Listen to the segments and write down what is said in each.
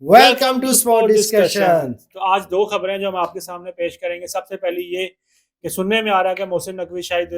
Welcome to sport discussion. तो आज दो खबरें जो हम आपके सामने पेश करेंगे। सबसे पहली ये कि सुनने में आ रहा है कि मोहसिन नकवी शायद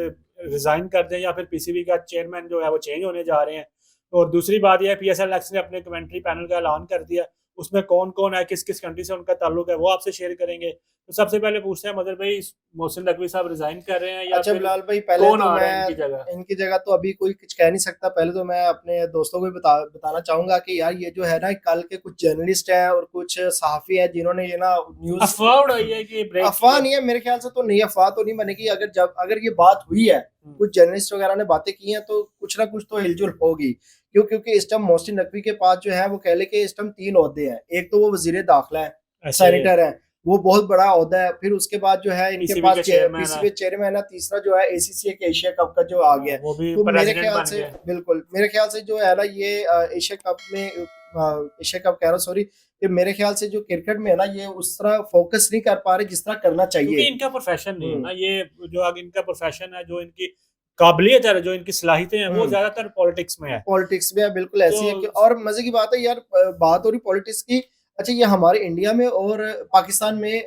रिजाइन कर दें या फिर पीसीबी का चेयरमैन जो है वो चेंज होने जा रहे हैं। और दूसरी बात यह है पीएसएल ने अपने कमेंट्री पैनल का ऐलान कर दिया। उसमें कौन कौन है, किस किस कंट्री से उनका ताल्लुक है, वो आपसे शेयर करेंगे। तो सबसे पहले पूछते हैं मदर भाई, मोहसिन नकवी साहब रिजाइन कर रहे हैं या अच्छा फिर बिलाल भाई, पहले कौन तो आ रहा है मैं इनकी जगह? इनकी जगह तो अभी कोई कुछ कह नहीं सकता। पहले तो मैं अपने दोस्तों को भी बताना चाहूंगा कि यार ये जो है ना, कल के कुछ जर्नलिस्ट हैं और कुछ सहाफी हैं जिन्होंने ये ना न्यूज, अफवाह उड़ाई है कि ब्रेक की अफवाह है। नहीं है मेरे ख्याल से, तो नहीं अफवाह तो नहीं बनेगी। अगर ये बात हुई है, कुछ जर्नलिस्ट वगैरह ने बातें की हैं, तो कुछ ना कुछ तो हिलजुल होगी। क्योंकि इस टाइम मोहसिन नकवी के पास जो है वो कह ले कि इस टाइम 3 ओहदे हैं। एक तो वो वजीर दाखिला है, ऐसे सेनेटर है, वो बहुत बड़ा ओहदा है। फिर उसके बाद जो है इनके पीसीबी पास के चेयरमैन है। पीसीबी चेयरमैन है। तीसरा जो है एसीसी के एशिया कप का जो आ गया है। वो भी तो मेरे प्रेसिडेंट ख्याल बन से, गए। बिल्कुल मेरे ख्याल से जो है ना, ये एशिया कप में, एशिया कप कह रहा हूँ, सॉरी, कि मेरे ख्याल से जो क्रिकेट में है ना, ये उस तरह फोकस नहीं कर पा रहे जिस तरह करना क्योंकि चाहिए। इनका प्रोफेशन नहीं है हम्म ना ये। जो आगे इनका प्रोफेशन है, जो इनकी काबिलियत है, जो इनकी सलाहियतें हैं, वो हम्म ज्यादातर पॉलिटिक्स में है। पॉलिटिक्स में बिल्कुल तो ऐसी है कि, और मजे की बात है यार, बात हो रही पॉलिटिक्स की। अच्छा, ये हमारे इंडिया में और पाकिस्तान में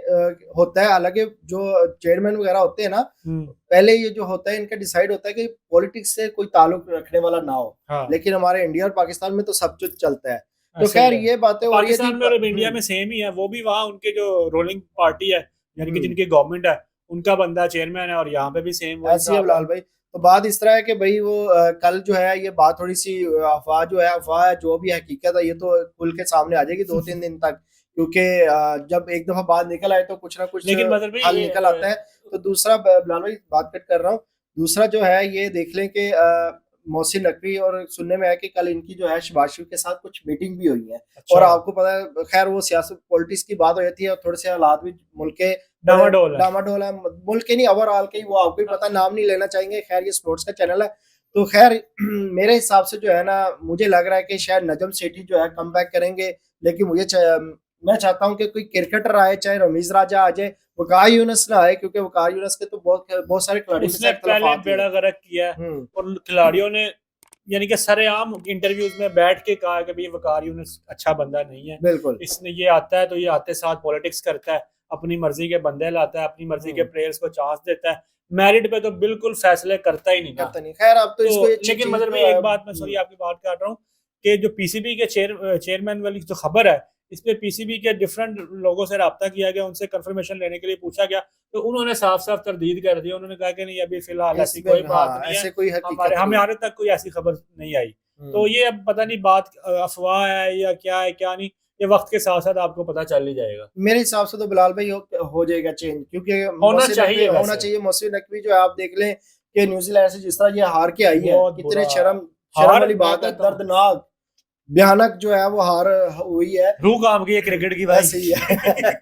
होता है। हालांकि जो चेयरमैन वगैरह होते हैं ना, पहले ये जो होता है इनका डिसाइड होता है कि पॉलिटिक्स से कोई ताल्लुक रखने वाला ना हो। हाँ, लेकिन हमारे इंडिया और पाकिस्तान में तो सब कुछ चलता है। तो ऐसे ही खैर है। ये बातें हो रही है थी। पाकिस्तान में और अब इंडिया में सेम ही है। वो भी वहाँ उनके जो रूलिंग पार्टी है, यानी कि हम्म जिनकी गवर्नमेंट है, उनका बंदा चेयरमैन है। और यहाँ पे भी सेम वही ऐसी है हिसाब है। बिलाल भाई। तो बात इस तरह है कि भाई वो कल जो है ये बात थोड़ी सी अफवाह, जो है अफवाह है, जो भी हकीकत है ये तो खुल के सामने आ जाएगी 2-3 दिन तक। क्योंकि जब एक दफा बात निकल आए तो कुछ ना कुछ लेकिन मतलब भाई हल निकल आता है। तो दूसरा, बिलाल भाई बात कट कर रहा हूँ, दूसरा जो है ये देख लें कि मोहसिन नकवी, और सुनने में आया कि कल इनकी जो है शहबाज शरीफ के साथ कुछ मीटिंग भी हुई है। और अच्छा, आपको पता है, खैर वो सियासत पॉलिटिक्स की बात हो जाती है और थोड़े से हालात भी मुल्क के बड़े डामाडोल है। डामाडोल है। मुल्क के नहीं, ओवरऑल के ही, वो आपको भी पता, नाम नहीं लेना चाहेंगे। खैर ये स्पोर्ट्स का चैनल है। तो खैर मेरे हिसाब से जो है ना, मुझे लग रहा है कि शायद नजम सेठी जो है कम बैक करेंगे। लेकिन मैं चाहता हूँ कि कोई क्रिकेटर आए, चाहे रमीज राजा आ जाए, वकार यूनुस ना आए, क्योंकि वकार यूनुस के तो बहुत बहुत सारे खिलाड़ियों के उसने साथ पहले इख्तलाफात बेड़ा हैं। गर्क किया है। हम्म और खिलाड़ियों ने यानी कि सरेआम इंटरव्यूज में बैठ के कहा कि भाई वकार यूनिस अच्छा बंदा नहीं है। बिल्कुल। इसने ये आता है तो ये आते साथ पॉलिटिक्स करता है, अपनी मर्जी के बंदे लाता है, अपनी मर्जी के हम्म प्लेयर्स को चांस देता है। मेरिट पे तो बिल्कुल फैसले करता ही नहीं ना। करता नहीं। खैर अब तो इसको तो अच्छी लेकिन चीज मगर भाई एक बात, मैं सॉरी आपकी बात काट रहा हूँ, कि जो पीसीबी के चेयरमैन वाली जो खबर है, इस पे पीसीबी के डिफरेंट लोगों से रब्ता किया गया, उनसे कंफर्मेशन लेने के लिए पूछा गया। तो उन्होंने साफ साफ तरदीद कर दी। उन्होंने कहा कि नहीं, अभी फिलहाल ऐसी कोई इसमें, बात हाँ, नहीं है। ऐसे कोई हकीकत नहीं है। हमारे तक कोई ऐसी खबर नहीं आई। तो हम्म ये अब पता नहीं बात अफवाह है या क्या है क्या नहीं, ये वक्त के साथ साथ आपको पता चल ही जाएगा। मेरे हिसाब से तो बिलाल भाई हो जाएगा चेंज, क्योंकि होना मोहसिन नकवी चाहिए होना वैसे। चाहिए। मोहसिन नकवी जो है, आप देख लें कि न्यूजीलैंड से जिस तरह ये हार के आई है, बहुत कितने बुरा शर्म शर्म हार, वाली मैं बात है, कहता हूँ दर्दनाक, भयानक जो है वो हार हुई है। रूह काम की है क्रिकेट की भाई। वैसे ही है।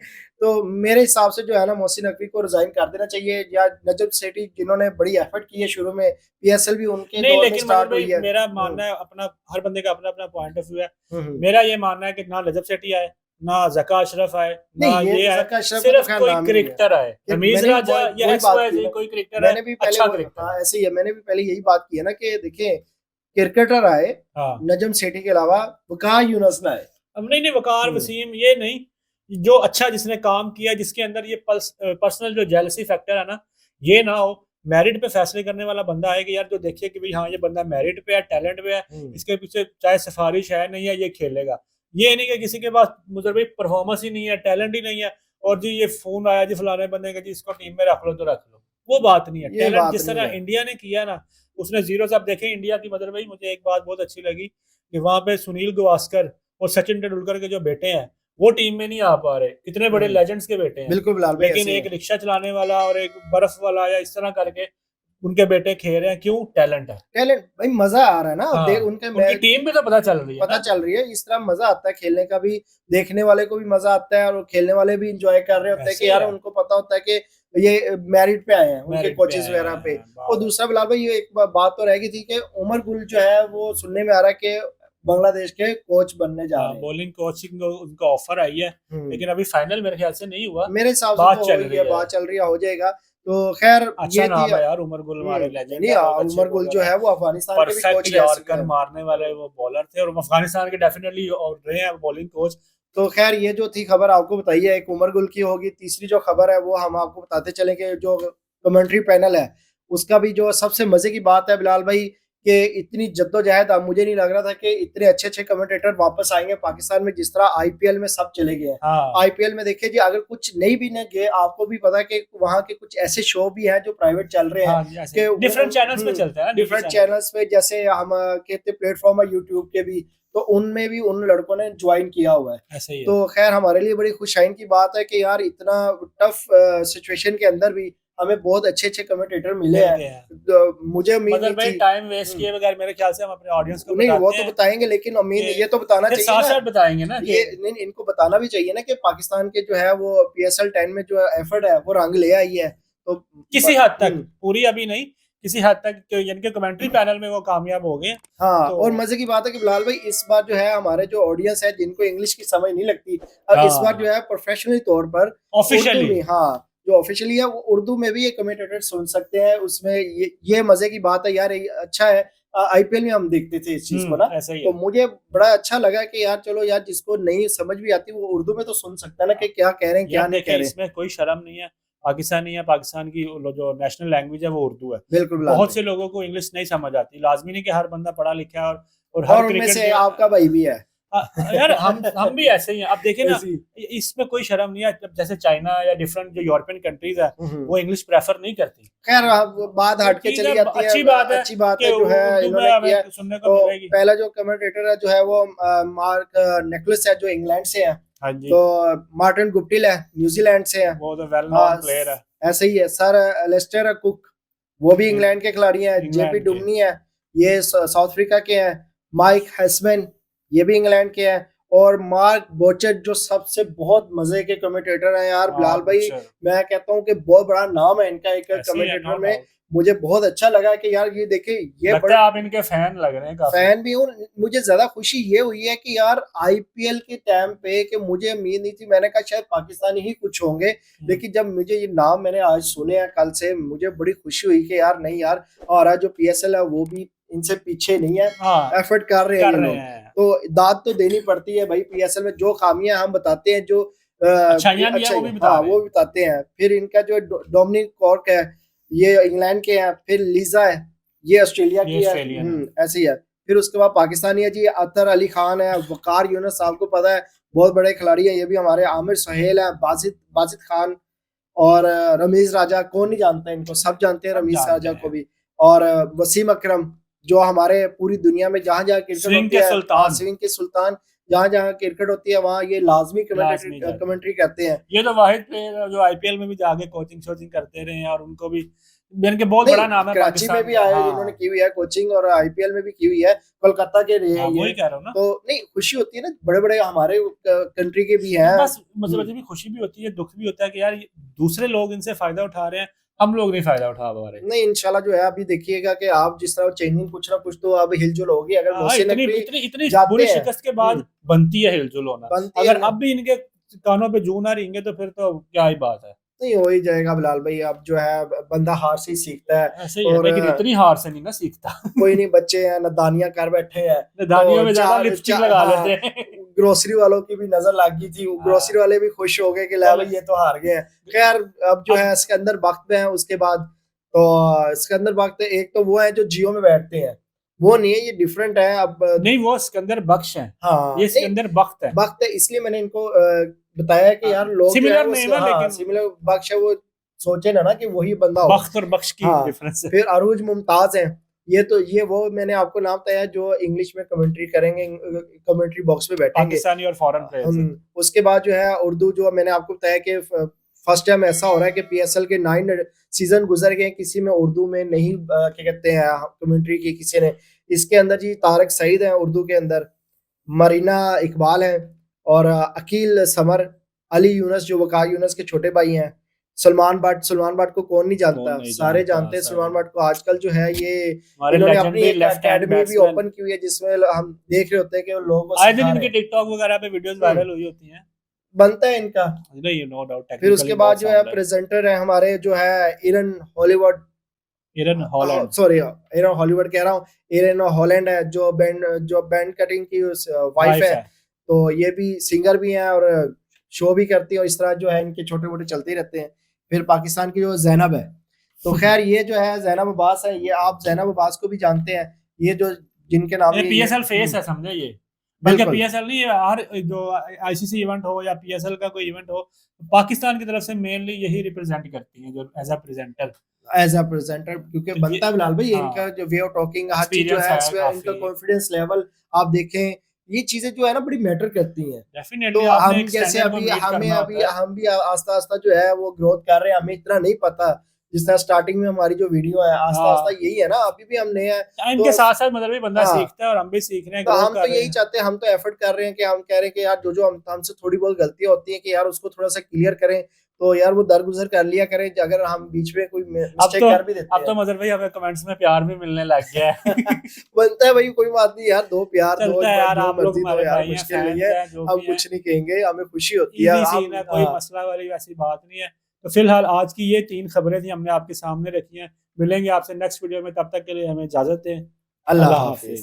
तो मेरे हिसाब से जो है ना, मोहसिन नकवी को रिजाइन कर देना चाहिए, या नजम सेठी जिन्होंने बड़ी एफर्ट की है शुरू में, पीएसएल भी उनके नहीं, दौर में लेकिन मतलब स्टार्ट भाई हुई है। मेरा मानना है अपना, हर बंदे का अपना अपना पॉइंट ऑफ व्यू है। हम्म। मेरा ये मानना है कि ना नजब सेठी आए, ना जका अशरफ आए, नहीं, ना ये ये आए। जका अशरफ का तो सिर्फ खैर कोई नाम ही नहीं है। क्रिकेटर आए, कि रमीज मैंने भी राजा या वही एक्स बात वाई की जे ना, कोई क्रिकेटर है, मैंने भी पहले अच्छा वो, क्रिकेटर हाँ है। ऐसे ही है, मैंने भी पहले यही बात की है ना, कि देखिए क्रिकेटर आए हाँ, नजम सेठी के अलावा, वकार यूनुस ना आए। अब नहीं नहीं, वकार हम्म वसीम ये नहीं, जो अच्छा जिसने काम किया, जिसके अंदर ये पर्सनल जो जेलसी फैक्टर है ना, ये ना हो। मेरिट पे फैसले करने वाला बंदा है कि यार जो देखिए कि भाई हाँ, ये बंदा मेरिट पे है, टैलेंट पे है, हम्म इसके पीछे चाहे सिफारिश है नहीं है, ये खेलेगा। ये नहीं कि किसी के पास मुझे भाई परफॉर्मेंस ही नहीं है, टैलेंट ही नहीं है, और जी ये फोन आया जी फलाने बंदे का जी इसको टीम में रख लो तो रख लो। वो बात नहीं है। ये टैलेंट बात जिस नहीं तरह है। इंडिया ने किया ना, उसने जीरो से, अब देखें इंडिया की मदर भाई, मुझे एक बात बहुत अच्छी लगी कि वहां पे सुनील गावस्कर और सचिन तेंदुलकर के जो बेटे हैं, वो टीम में नहीं आ पा रहे। कितने बड़े हम्म लेजेंड्स के बेटे हैं। बिल्कुल बिलाल भाई, लेकिन ऐसे ही एक है। रिक्शा चलाने वाला और एक बर्फ वाला या इस तरह करके उनके बेटे खेल रहे हैं। क्यों? टैलेंट है। टैलेंट भाई, मजा आ रहा है ना, देख हाँ, उनके उनकी मैच टीम भी तो पता चल रही है पता ना। चल रही है। इस तरह मजा आता है खेलने का भी, देखने वाले को भी मजा आता है, और खेलने वाले भी इंजॉय कर रहे होते हैं ऐसे कि ही यार है, उनको पता होता है कि ये मैरिट पे आए हैं, उनके मेरिट पे कोचेस आए वगैरह पे। हैं और बात। दूसरा बिलाल भाई, ये एक बात तो रहेगी थी कि उमर गुल जो है, वो सुनने में आ रहा है कि बांग्लादेश के कोच बनने जा हाँ, रहे हैं। बॉलिंग कोचिंग उनका ऑफर आई है, हम्म लेकिन अभी फाइनल मेरे ख्याल से नहीं हुआ। मेरे हिसाब से बात तो हो चल ही रही गया, है। बात चल रही है, हो जाएगा। तो खैर अच्छा ये थी। नाम है यार, उमर गुल हमारे नहीं लेजेंड नहीं, है, बहुत अच्छे उमर गुल बॉलर जो है। है वो अफगानिस्तान के भी परफेक्ट कोच रह चुके यॉर्कर हैं। मारने वाले वो बॉलर थे, और अफगानिस्तान के डेफिनेटली रहे हैं बॉलिंग कोच। तो खैर ये जो थी खबर आपको बताई है, एक उमर गुल की होगी। तीसरी जो खबर है वो हम आपको बताते चले कि जो कमेंट्री पैनल है उसका भी जो सबसे मजे की बात है बिलाल भाई कि इतनी जद्दोजहद, अब मुझे नहीं लग रहा था कि इतने अच्छे अच्छे कमेंटेटर वापस आएंगे पाकिस्तान में, जिस तरह आईपीएल में सब चले गए हैं। हाँ आईपीएल में देखिए जी, अगर कुछ नहीं भी ना गए, आपको भी पता है कि वहाँ के कुछ ऐसे शो भी हैं जो प्राइवेट चल रहे हैं हाँ ऐसे कि डिफरेंट चैनल्स पे चलता है ना, डिफरेंट चैनल्स पे, जैसे हम कहते प्लेटफॉर्म है यूट्यूब के भी, तो उनमें भी उन लड़कों ने ज्वाइन किया हुआ है। ऐसे ही है। तो खैर हमारे लिए बड़ी खुशाइन की बात है कि यार इतना टफ सिचुएशन के अंदर भी हमें बहुत अच्छे अच्छे कमेंटेटर मिले मिल हैं। गया है। तो मुझे उम्मीद मगर नहीं भाई थी। टाइम वेस्ट हम्म, किए बगैर मेरे ख्याल से हम अपने ऑडियंस को नहीं वो बताते तो हैं बताएंगे, लेकिन उम्मीद कि ये तो बताना फिर चाहिए साथ ना, साथ बताएंगे ना ये कि नहीं इनको बताना भी चाहिए ना कि पाकिस्तान के जो है वो पीएसएल 10 में जो एफर्ट है वो रंग ले आई है। तो किसी हद तक, हम्म, पूरी अभी नहीं, किसी हद तक यानी कि कमेंट्री पैनल में वो कामयाब हो गए। हाँ, तो और मजे की बात है कि बिलाल भाई इस बार जो है हमारे जो ऑडियंस है जिनको इंग्लिश की समझ नहीं लगती, अब इस बार हाँ जो है प्रोफेशनली तौर पर उर्दू ऑफिशियली में, हाँ जो ऑफिशियली है वो उर्दू में भी ये कमेंटेटर सुन सकते हैं उसमें। ये मजे की बात है यार, ये अच्छा है। आईपीएल में हम देखते थे इस चीज को ना, ऐसा ही तो है। मुझे बड़ा अच्छा लगा कि यार चलो यार जिसको नहीं समझ भी आती वो उर्दू में तो सुन सकता है ना कि क्या कह रहे हैं क्या यार नहीं कह देखें, रहे। इसमें कोई शर्म नहीं है। पाकिस्तानी है, पाकिस्तान की जो नेशनल लैंग्वेज है वो उर्दू है। बिल्कुल बिलाल बहुत भाई, से लोगों को इंग्लिश नहीं समझ आती, लाजमी नहीं कि हर बंदा पढ़ा लिखा है और हर और उनमें क्रिकेट से जो आपका भाई भी है। यार हम भी ऐसे ही हैं। अब देखें ना, ऐसी इसमें कोई शर्म नहीं है। जब जैसे चाइना या डिफरेंट जो यूरोपियन कंट्रीज है हम्म। वो इंग्लिश प्रेफर नहीं करती। खैर अब बात तो हट के ठीक है, चली जाती है, अच्छी बात है अच्छी बात कि है जो है उर्दू में इन्होंने किया। हमें सुनने को तो मिलेगी। पहला जो कमेंटेटर है जो है वो मार्क नेकलेस है जो इंग्लैंड से है। हाँ जी, तो मार्टिन गुप्टिल है न्यूजीलैंड से है। वो तो वेल हाँ नोन प्लेयर है। ऐसे ही है सर। एलेस्टर कुक वो भी इंग्लैंड के खिलाड़ी हैं। जेपी इंग्लैंड के डुमनी है, ये साउथ अफ्रीका के हैं। माइक हैसमैन ये भी इंग्लैंड के हैं। और मार्क बोचेट जो सबसे बहुत मजे के कमेंटेटर हैं यार बिलाल भाई, मैं कहता हूँ कि बहुत बड़ा नाम है इनका एक ऐसे ही है, नो कमेंटेटर में। डाउट। मुझे बहुत अच्छा लगा कि यार ये देखे, ये लगता बड़े है आप इनके फैन लग रहे हैं काफी। फैन भी हूँ। मुझे ज्यादा खुशी ये हुई है कि यार आईपीएल के टाइम पे, कि मुझे उम्मीद नहीं थी, मैंने कहा शायद पाकिस्तानी ही कुछ होंगे, लेकिन जब मुझे ये नाम मैंने आज सुने हैं कल से, मुझे बड़ी खुशी हुई कि यार नहीं यार, हमारा जो पीएसएल है वो भी इनसे पीछे नहीं है, हाँ एफर्ट कर रहे हैं कर ये रहे लोग। हैं। तो दाद तो देनी पड़ती है भाई, पीएसएल में जो खामियां हम बताते हैं, जो अच्छाइयां भी है अच्छा वो भी बता हाँ रहे वो हैं। बताते हैं। फिर इनका जो डोमिनिक कॉर्क है ये इंग्लैंड के हैं। फिर लीजा है ये ऑस्ट्रेलिया ये की है। ऑस्ट्रेलियन है। ऐसी है। फिर उसके बाद पाकिस्तानी है जी अतर अली खान है, वकार यूनुस आपको पता है बहुत बड़े खिलाड़ी है ये भी हमारे। आमिर सुहेल है, बाजिद बाजिद खान, और रमीज राजा, कौन नहीं जानता इनको, सब जानते हैं सब रमीज जानते राजा को हैं। भी। और वसीम अकरम जो हमारे पूरी दुनिया में जहां जहां क्रिकेट स्विंग होती के है, सुल्तान। स्विंग के सुल्तान, जहां जहां क्रिकेट होती है वहां ये लाजमी लाजमी जाते हैं। कमेंट्री करते हैं। ये तो वाहिद प्लेयर जो आईपीएल में भी जाके कोचिंग शोचिंग करते रहे हैं, और उनको भी इनके बहुत नहीं बड़ा नाम है कराची में पाकिस्तान भी का। आए, इन्होंने हाँ की हुई है कोचिंग, और आईपीएल में भी की हुई है, कोलकाता के रहे हैं हाँ, ये। वही कह रहा हूँ ना। तो नहीं खुशी होती है ना, बड़े बड़े हमारे कंट्री के भी हैं। बस मतलब मुझे भी खुशी भी होती है, दुख भी होता है कि यार दूसरे लोग इनसे फायदा उठा रहे हैं, हम लोग नहीं फायदा उठा पा रहे। नहीं इंशाल्लाह जो है अभी देखिएगा कि आप जिस तरह चेंजिंग कुछ ना कुछ तो अब हिलजुल होगी, अगर हाँ, मोहसिन इतनी नकवी इतनी इतनी जाते बुरी हैं। शिकस्त के बाद बनती है हिलजुल होना। बनती है अगर ना, अब भी इनके कानों पे जू ना रेंगे तो फिर तो क्या ही बात है। नहीं हो ही जाएगा बिलाल भाई। अब जो है बंदा हार से ही सीखता है। ऐसे ही है, और लेकिन इतनी हार से नहीं ना सीखता। कोई नहीं, बच्चे हैं नादानियां कर बैठे हैं। दानियों तो में ज्यादा लिपस्टिक लगा हाँ, लेते हैं। ग्रोसरी वालों की भी नजर लग गई थी, ग्रोसरी वाले भी खुश हो गए कि ला भाई ये तो हार गए हैं। खैर अब जो है अब इसके अंदर वक्त में है उसके बाद, तो इसके अंदर वक्त एक तो वो है जो जियो में बैठते हैं, वो नहीं है, ये डिफरेंट है अब। नहीं, वो सिकंदर बख्श हैं, हाँ ये नहीं सिकंदर बख्त है। वक्त है, इसलिए मैंने इनको बताया कि यार लोग जो है सिमिलर वो नेम है हाँ लेकिन सिमिलर बख्श है, वो सोचे ना कि वही बंदा हो। बख्त और बख्श की हाँ डिफरेंस है। फिर अरूज मुमताज है, ये तो ये वो मैंने आपको नाम बताया जो इंग्लिश में कमेंट्री करेंगे, कमेंट्री बॉक्स में बैठेंगे। पाकिस्तानी और फॉरेन प्लेयर्स है। उसके बाद जो है उर्दू, जो मैंने आपको बताया कि फर्स्ट टाइम ऐसा हो रहा है कि पीएसएल के 9 सीजन गुजर गए, किसी में उर्दू में नहीं क्या कहते हैं कमेंट्री की किसी ने। इसके अंदर जी तारिक सईद है उर्दू के अंदर, मरीना इकबाल है, और अकील समर, अली यूनस जो वकार यूनस के छोटे भाई हैं, सलमान बट को कौन नहीं जानता, नहीं सारे जानता, जानते हैं सारे सलमान बट को। आजकल जो है ये हमारे इन्होंने अपनी लेजेंडरी एक लेफ्ट हैंड एकेडमी भी बैट्समैन। ओपन की हुई है जिसमें हम देख रहे होते हैं कि वो लोगों को आए दिन सिखा रहे इनके हैं। टिकटॉक वगैरह पे वीडियोस वायरल हुई होती हैं। बनता है इनका। नहीं, नो डाउट फिर टेक्निकली उसके बाद बहुत जो है साउंड है। प्रेजेंटर है हमारे जो है Erin Hollywood, Erin Holland. Sorry Erin Hollywood कह रहा हूँ, इरन हॉलैंड है जो बैंड कटिंग की वाइफ वाइफ है। है। तो ये भी सिंगर भी हैं और शो भी करती है, और इस तरह जो है इनके छोटे मोटे चलते ही रहते हैं। फिर पाकिस्तान की जो जैनब है, तो खैर ये जो है जैनब अब्बास है, ये आप जैनब अब्बास को भी जानते हैं, ये जो जिनके नाम ये ये पीएसएल फेस है, समझे ये, बल्कि बिल्कुल पीएसएल नहीं, ये हर जो आईसीसी इवेंट हो या पीएसएल का कोई इवेंट हो, पाकिस्तान की तरफ से मेनली यही रिप्रेजेंट करती हैं जो as a presenter. As a presenter, क्योंकि तो बनता है बिलाल भाई, हाँ, इनका जो वे ऑफ टॉकिंग हर चीज जो एक्सपीरियंस है, है इनका काफी। कॉन्फिडेंस लेवल आप देखें, ये चीजें जो है ना बड़ी मैटर करती हैं। डेफिनेटली तो आपने हम एक जैसे स्टैंडर्ड को अभी मीट हमें करना अभी होता है। हम भी आस्ता आस्ता जो है वो ग्रोथ कर रहे हैं, हमें इतना नहीं पता। जिस तरह स्टार्टिंग में हमारी जो वीडियो है आस्ता आस्ता हाँ, यही है ना, अभी भी हम नए हैं। टाइम तो के साथ साथ मतलब भी बंदा हाँ, सीखता है, और हम भी सीख रहे हैं, तो ग्रो हम तो कर रहे यही हैं। चाहते हैं, हम तो एफर्ट कर रहे हैं कि हम कह रहे हैं कि यार जो जो हमसे थोड़ी बहुत गलतियां होती हैं कि यार उसको थोड़ा सा क्लियर करें, तो यार वो दरगुजर कर लिया करें, अगर हम बीच में कोई अब मिस्टेक तो कर भी देते अब तो हैं। मजर भाई हमें कमेंट्स में प्यार भी मिलने लग गया है। बनता है भाई, कोई बात नहीं यार, दो प्यार दो, चलता है यार, जो आप लोग मर्जी दो हमारे यार, भाई हैं, मुश्किल नहीं फैंस है। हैं, जो हम भी हैं। कुछ नहीं कहेंगे, हमें खुशी होती है इजी सीन हम। है, कोई मसला वाली वैसी बात नहीं है। तो फिलहाल आज की ये 3 खबरें थी, हमने आपके सामने रखी हैं। मिलेंगे आपसे नेक्स्ट वीडियो में, तब तक के लिए हमें इजाजत दें। अल्लाह अल्लाह हाफिज। हाफिज।